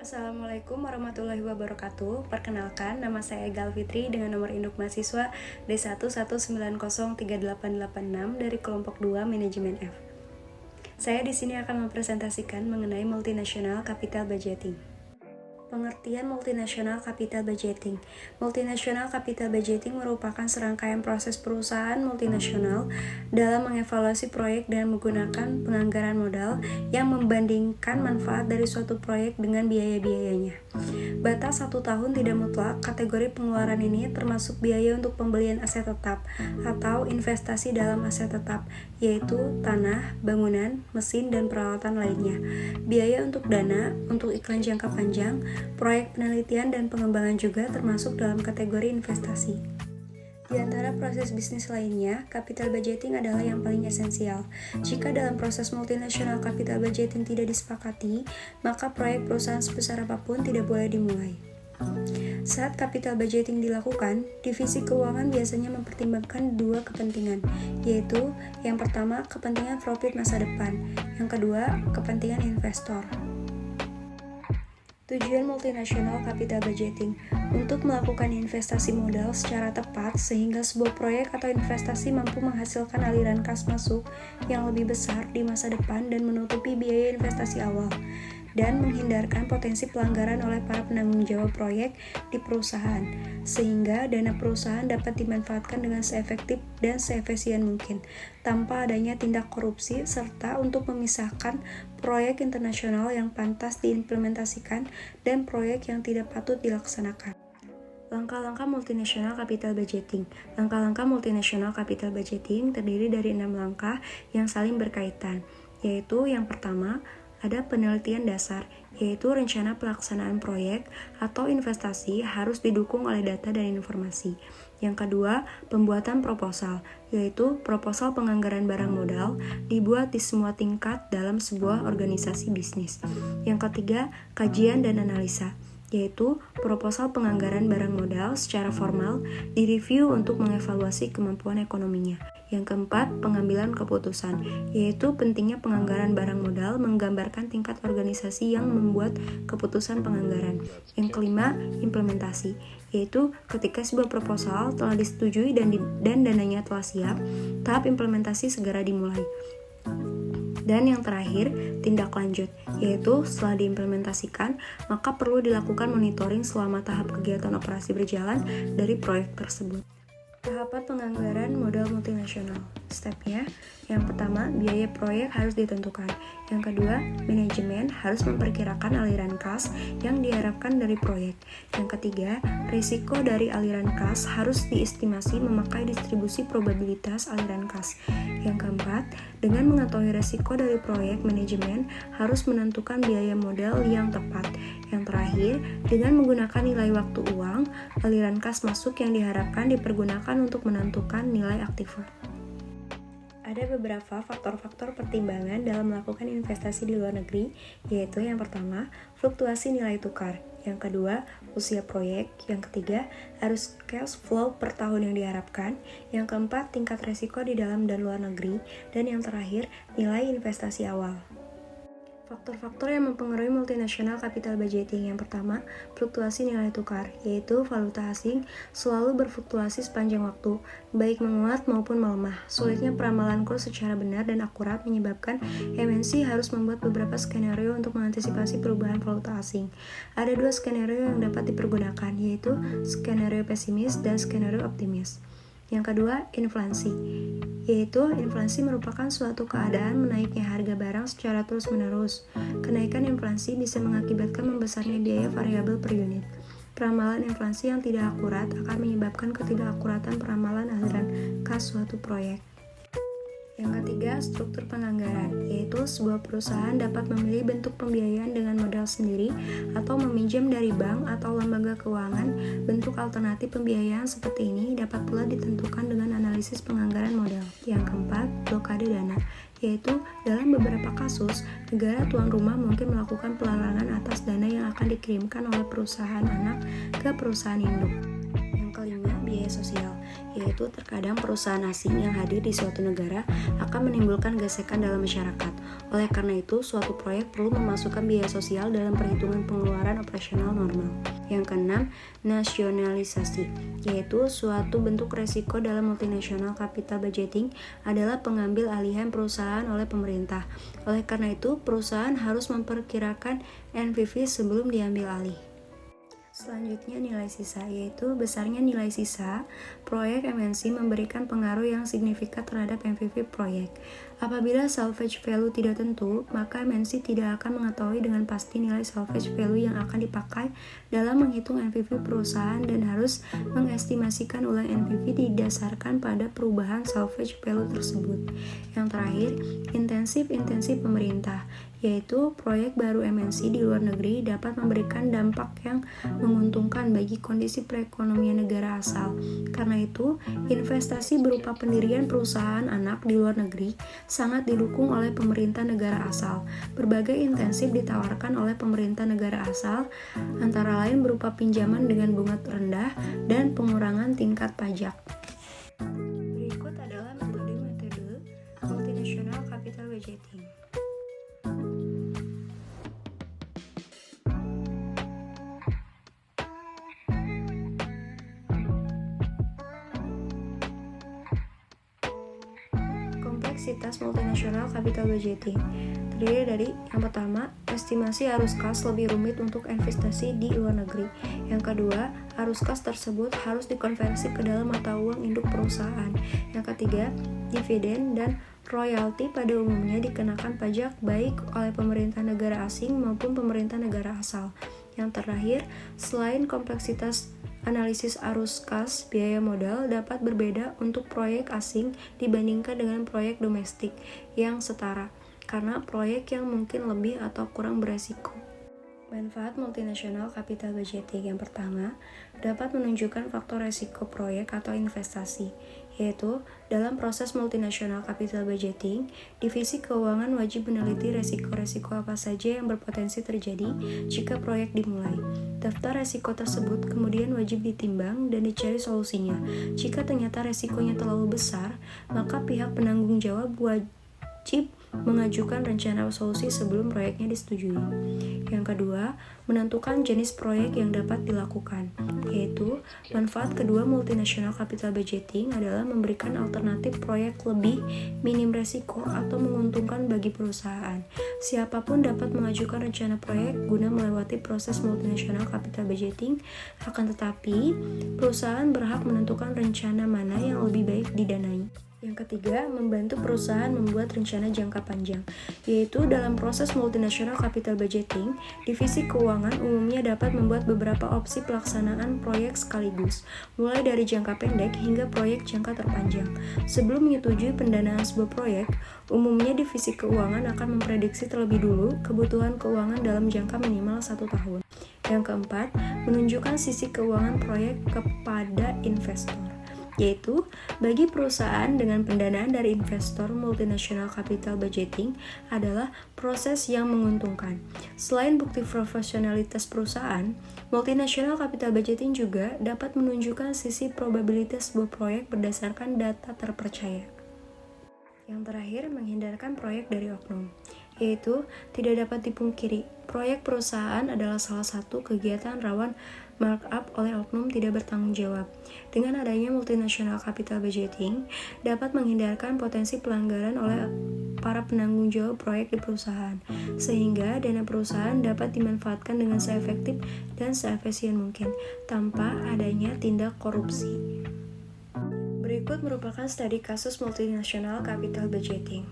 Assalamualaikum warahmatullahi wabarakatuh. Perkenalkan, nama saya Gal Fitri dengan nomor induk mahasiswa D119038886 dari kelompok 2 Manajemen F. Saya di sini akan mempresentasikan mengenai multinational capital budgeting. Pengertian multinational capital budgeting. Multinational capital budgeting merupakan serangkaian proses perusahaan multinasional dalam mengevaluasi proyek dan menggunakan penganggaran modal yang membandingkan manfaat dari suatu proyek dengan biaya-biayanya. Batas 1 tahun tidak mutlak. Kategori pengeluaran ini termasuk biaya untuk pembelian aset tetap atau investasi dalam aset tetap, yaitu tanah, bangunan, mesin, dan peralatan lainnya. Biaya untuk dana, untuk iklan jangka panjang, proyek penelitian dan pengembangan juga termasuk dalam kategori investasi. Di antara proses bisnis lainnya, capital budgeting adalah yang paling esensial. Jika dalam proses multinational capital budgeting tidak disepakati, maka proyek perusahaan sebesar apapun tidak boleh dimulai. Saat capital budgeting dilakukan, divisi keuangan biasanya mempertimbangkan dua kepentingan, yaitu yang pertama, kepentingan profit masa depan, yang kedua, kepentingan investor. Tujuan multinational capital budgeting untuk melakukan investasi modal secara tepat sehingga sebuah proyek atau investasi mampu menghasilkan aliran kas masuk yang lebih besar di masa depan dan menutupi biaya investasi awal, dan menghindarkan potensi pelanggaran oleh para penanggung jawab proyek di perusahaan, sehingga dana perusahaan dapat dimanfaatkan dengan seefektif dan seefisien mungkin, tanpa adanya tindak korupsi, serta untuk memisahkan proyek internasional yang pantas diimplementasikan dan proyek yang tidak patut dilaksanakan. Langkah-langkah multinational capital budgeting. Langkah-langkah multinational capital budgeting terdiri dari 6 langkah yang saling berkaitan, yaitu yang pertama, ada penelitian dasar, yaitu rencana pelaksanaan proyek atau investasi harus didukung oleh data dan informasi. Yang kedua, pembuatan proposal, yaitu proposal penganggaran barang modal dibuat di semua tingkat dalam sebuah organisasi bisnis. Yang ketiga, kajian dan analisa, yaitu proposal penganggaran barang modal secara formal direview untuk mengevaluasi kemampuan ekonominya. Yang keempat, pengambilan keputusan, yaitu pentingnya penganggaran barang modal menggambarkan tingkat organisasi yang membuat keputusan penganggaran. Yang kelima, implementasi, yaitu ketika sebuah proposal telah disetujui dan dananya telah siap, tahap implementasi segera dimulai. Dan yang terakhir, tindak lanjut, yaitu setelah diimplementasikan, maka perlu dilakukan monitoring selama tahap kegiatan operasi berjalan dari proyek tersebut. Tahapan penganggaran modal multinasional. Stepnya, yang pertama, biaya proyek harus ditentukan. Yang kedua, manajemen harus memperkirakan aliran kas yang diharapkan dari proyek. Yang ketiga, risiko dari aliran kas harus diestimasi memakai distribusi probabilitas aliran kas. Yang keempat, dengan mengetahui risiko dari proyek, manajemen harus menentukan biaya modal yang tepat. Yang terakhir, dengan menggunakan nilai waktu uang, aliran kas masuk yang diharapkan dipergunakan untuk menentukan nilai aktiva. Ada beberapa faktor-faktor pertimbangan dalam melakukan investasi di luar negeri, yaitu yang pertama, fluktuasi nilai tukar, yang kedua, usia proyek, yang ketiga, arus cash flow per tahun yang diharapkan, yang keempat, tingkat resiko di dalam dan luar negeri, dan yang terakhir, nilai investasi awal. Faktor-faktor yang mempengaruhi multinational capital budgeting. Yang pertama, fluktuasi nilai tukar, yaitu valuta asing selalu berfluktuasi sepanjang waktu, baik menguat maupun melemah. Sulitnya peramalan kurs secara benar dan akurat menyebabkan MNC harus membuat beberapa skenario untuk mengantisipasi perubahan valuta asing. Ada 2 skenario yang dapat dipergunakan, yaitu skenario pesimis dan skenario optimis. Yang kedua, inflasi, yaitu inflasi merupakan suatu keadaan menaiknya harga barang secara terus-menerus. Kenaikan inflasi bisa mengakibatkan membesarnya biaya variabel per unit. Peramalan inflasi yang tidak akurat akan menyebabkan ketidakakuratan peramalan aliran kas suatu proyek. Yang ketiga, struktur penganggaran, yaitu sebuah perusahaan dapat memilih bentuk pembiayaan dengan modal sendiri atau meminjam dari bank atau lembaga keuangan. Bentuk alternatif pembiayaan seperti ini dapat pula ditentukan dengan analisis penganggaran modal. Yang keempat, blokade dana, yaitu dalam beberapa kasus, negara tuan rumah mungkin melakukan pelarangan atas dana yang akan dikirimkan oleh perusahaan anak ke perusahaan induk. Yang kelima, biaya media sosial, yaitu terkadang perusahaan asing yang hadir di suatu negara akan menimbulkan gesekan dalam masyarakat. Oleh karena itu, suatu proyek perlu memasukkan biaya sosial dalam perhitungan pengeluaran operasional normal. Yang keenam, nasionalisasi, yaitu suatu bentuk resiko dalam multinational capital budgeting adalah pengambil alihan perusahaan oleh pemerintah. Oleh karena itu, perusahaan harus memperkirakan NPV sebelum diambil alih. Selanjutnya nilai sisa, yaitu besarnya nilai sisa proyek MNC memberikan pengaruh yang signifikan terhadap NPV proyek. Apabila salvage value tidak tentu, maka MNC tidak akan mengetahui dengan pasti nilai salvage value yang akan dipakai dalam menghitung NPV perusahaan dan harus mengestimasikan ulang NPV didasarkan pada perubahan salvage value tersebut. Yang terakhir, intensif pemerintah, yaitu proyek baru MNC di luar negeri dapat memberikan dampak yang menguntungkan bagi kondisi perekonomian negara asal. Karena itu, investasi berupa pendirian perusahaan anak di luar negeri sangat didukung oleh pemerintah negara asal. Berbagai intensif ditawarkan oleh pemerintah negara asal, antara lain berupa pinjaman dengan bunga rendah dan pengurangan tingkat pajak. Berikut adalah metode-metode multinational capital budgeting. Kompleksitas multinational capital budgeting terdiri dari yang pertama, estimasi arus kas lebih rumit untuk investasi di luar negeri. Yang kedua, arus kas tersebut harus dikonversi ke dalam mata uang induk perusahaan. Yang ketiga, dividen dan royalti pada umumnya dikenakan pajak baik oleh pemerintah negara asing maupun pemerintah negara asal. Yang terakhir, selain kompleksitas analisis arus kas, biaya modal dapat berbeda untuk proyek asing dibandingkan dengan proyek domestik yang setara, karena proyek yang mungkin lebih atau kurang beresiko. Manfaat multinational capital budgeting yang pertama, dapat menunjukkan faktor resiko proyek atau investasi, yaitu dalam proses multinational capital budgeting, divisi keuangan wajib meneliti resiko-resiko apa saja yang berpotensi terjadi jika proyek dimulai. Daftar resiko tersebut kemudian wajib ditimbang dan dicari solusinya. Jika ternyata resikonya terlalu besar, maka pihak penanggung jawab wajib mengajukan rencana solusi sebelum proyeknya disetujui. Yang kedua, menentukan jenis proyek yang dapat dilakukan, yaitu manfaat kedua multinational capital budgeting adalah memberikan alternatif proyek lebih minim resiko atau menguntungkan bagi perusahaan. Siapapun dapat mengajukan rencana proyek guna melewati proses multinational capital budgeting, akan tetapi perusahaan berhak menentukan rencana mana yang lebih baik didanai. Yang ketiga, membantu perusahaan membuat rencana jangka panjang, yaitu dalam proses multinational capital budgeting, divisi keuangan umumnya dapat membuat beberapa opsi pelaksanaan proyek sekaligus, mulai dari jangka pendek hingga proyek jangka terpanjang. Sebelum menyetujui pendanaan sebuah proyek, umumnya divisi keuangan akan memprediksi terlebih dulu kebutuhan keuangan dalam jangka minimal 1 tahun. Yang keempat, menunjukkan sisi keuangan proyek kepada investor, yaitu bagi perusahaan dengan pendanaan dari investor, multinational capital budgeting adalah proses yang menguntungkan. Selain bukti profesionalitas perusahaan, multinational capital budgeting juga dapat menunjukkan sisi probabilitas sebuah proyek berdasarkan data terpercaya. Yang terakhir, menghindarkan proyek dari oknum, yaitu tidak dapat dipungkiri, proyek perusahaan adalah salah satu kegiatan rawan markup oleh oknum tidak bertanggung jawab. Dengan adanya multinational capital budgeting, dapat menghindarkan potensi pelanggaran oleh para penanggung jawab proyek di perusahaan, sehingga dana perusahaan dapat dimanfaatkan dengan seefektif dan seefisien mungkin, tanpa adanya tindak korupsi. Berikut merupakan studi kasus multinational capital budgeting.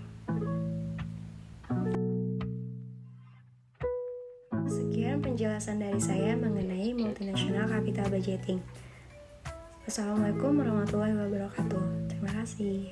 Sekian penjelasan dari saya mengenai multinational capital budgeting. Wassalamualaikum warahmatullahi wabarakatuh. Terima kasih.